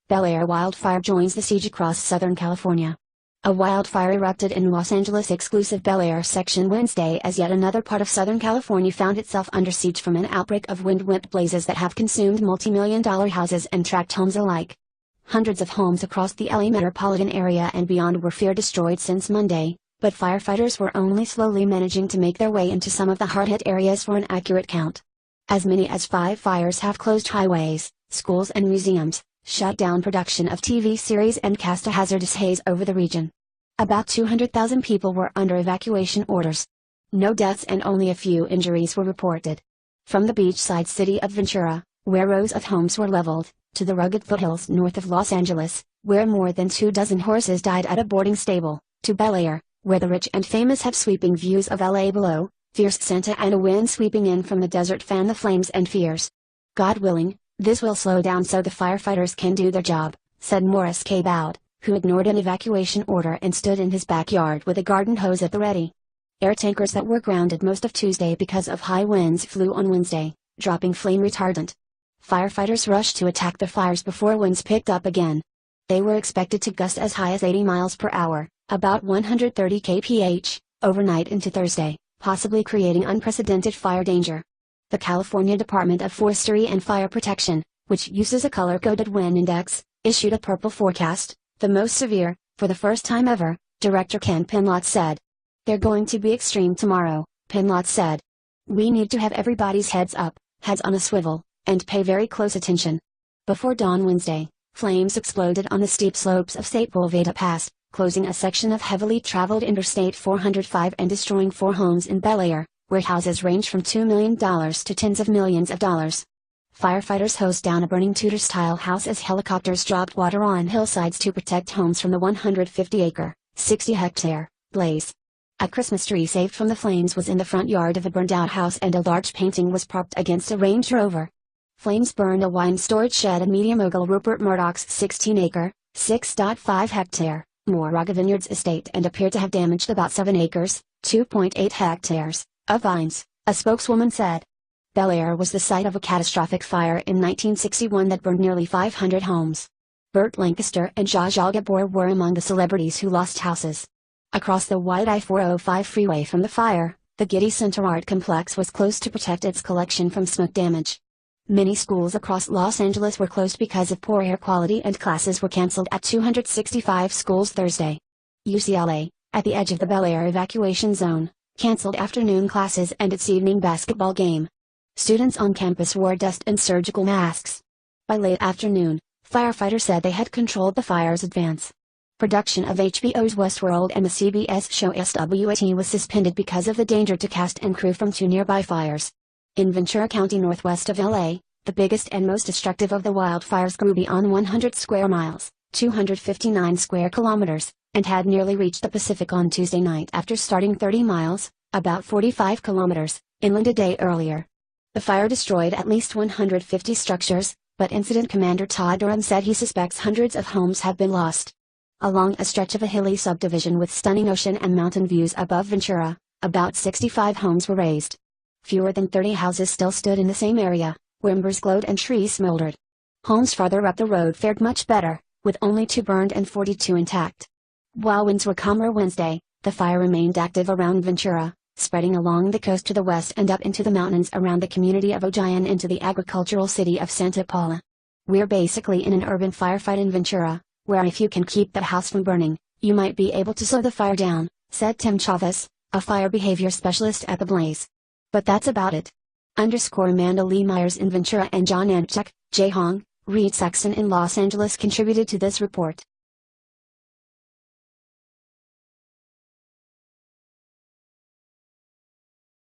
Bel Air wildfire joins the siege across Southern California. A wildfire erupted in Los Angeles' exclusive Bel Air section Wednesday as yet another part of Southern California found itself under siege from an outbreak of wind-whipped blazes that have consumed multi-million-dollar houses and tract homes alike. Hundreds of homes across the LA metropolitan area and beyond were feared destroyed since Monday, but firefighters were only slowly managing to make their way into some of the hard-hit areas for an accurate count. As many as 5 fires have closed highways, schools and museums, shut down production of TV series and cast a hazardous haze over the region. About 200,000 people were under evacuation orders. No deaths and only a few injuries were reported. From the beachside city of Ventura, where rows of homes were leveled, to the rugged foothills north of Los Angeles, where more than 24 horses died at a boarding stable, to Bel Air, where the rich and famous have sweeping views of LA below, fierce Santa Ana wind sweeping in from the desert fan the flames and fears. God willing, this will slow down so the firefighters can do their job, said Morris K. Bowd, who ignored an evacuation order and stood in his backyard with a garden hose at the ready. Air tankers that were grounded most of Tuesday because of high winds flew on Wednesday, dropping flame retardant. Firefighters rushed to attack the fires before winds picked up again. They were expected to gust as high as 80 miles per hour, about 130 kph, overnight into Thursday, possibly creating unprecedented fire danger. The California Department of Forestry and Fire Protection, which uses a color-coded wind index, issued a purple forecast, the most severe, for the first time ever, Director Ken Pinlot said. They're going to be extreme tomorrow, Pinlot said. We need to have everybody's heads up, heads on a swivel, and pay very close attention. Before dawn Wednesday, flames exploded on the steep slopes of Sepulveda Pass, closing a section of heavily traveled Interstate 405 and destroying 4 homes in Bel Air, where houses range from $2 million to tens of millions of dollars. Firefighters hosed down a burning Tudor-style house as helicopters dropped water on hillsides to protect homes from the 150-acre, 60-hectare, blaze. A Christmas tree saved from the flames was in the front yard of a burned-out house and a large painting was propped against a Range Rover. Flames burned a wine storage shed at media mogul Rupert Murdoch's 16-acre, 6.5-hectare, Moraga Vineyards estate and appeared to have damaged about 7 acres, 2.8 hectares, of vines, a spokeswoman said. Bel Air was the site of a catastrophic fire in 1961 that burned nearly 500 homes. Burt Lancaster and Zsa Zsa Gabor were among the celebrities who lost houses. Across the wide I-405 freeway from the fire, the Getty Center Art Complex was closed to protect its collection from smoke damage. Many schools across Los Angeles were closed because of poor air quality and classes were canceled at 265 schools Thursday. UCLA, at the edge of the Bel Air evacuation zone, canceled afternoon classes and its evening basketball game. Students on campus wore dust and surgical masks. By late afternoon, firefighters said they had controlled the fire's advance. Production of HBO's Westworld and the CBS show SWAT was suspended because of the danger to cast and crew from 2 nearby fires. In Ventura County northwest of LA, the biggest and most destructive of the wildfires grew beyond 100 square miles, 259 square kilometers, and had nearly reached the Pacific on Tuesday night after starting 30 miles, about 45 kilometers, inland a day earlier. The fire destroyed at least 150 structures, but Incident Commander Todd Durham said he suspects hundreds of homes have been lost. Along a stretch of a hilly subdivision with stunning ocean and mountain views above Ventura, about 65 homes were razed. Fewer than 30 houses still stood in the same area, where embers glowed and trees smoldered. Homes farther up the road fared much better, with only 2 burned and 42 intact. While winds were calmer Wednesday, the fire remained active around Ventura, spreading along the coast to the west and up into the mountains around the community of Ojai into the agricultural city of Santa Paula. We're basically in an urban firefight in Ventura, where if you can keep that house from burning, you might be able to slow the fire down, said Tim Chavez, a fire behavior specialist at the blaze. But that's about it. Amanda Lee Myers in Ventura and John Anchuk, Jay Hong, Reed Saxon in Los Angeles contributed to this report.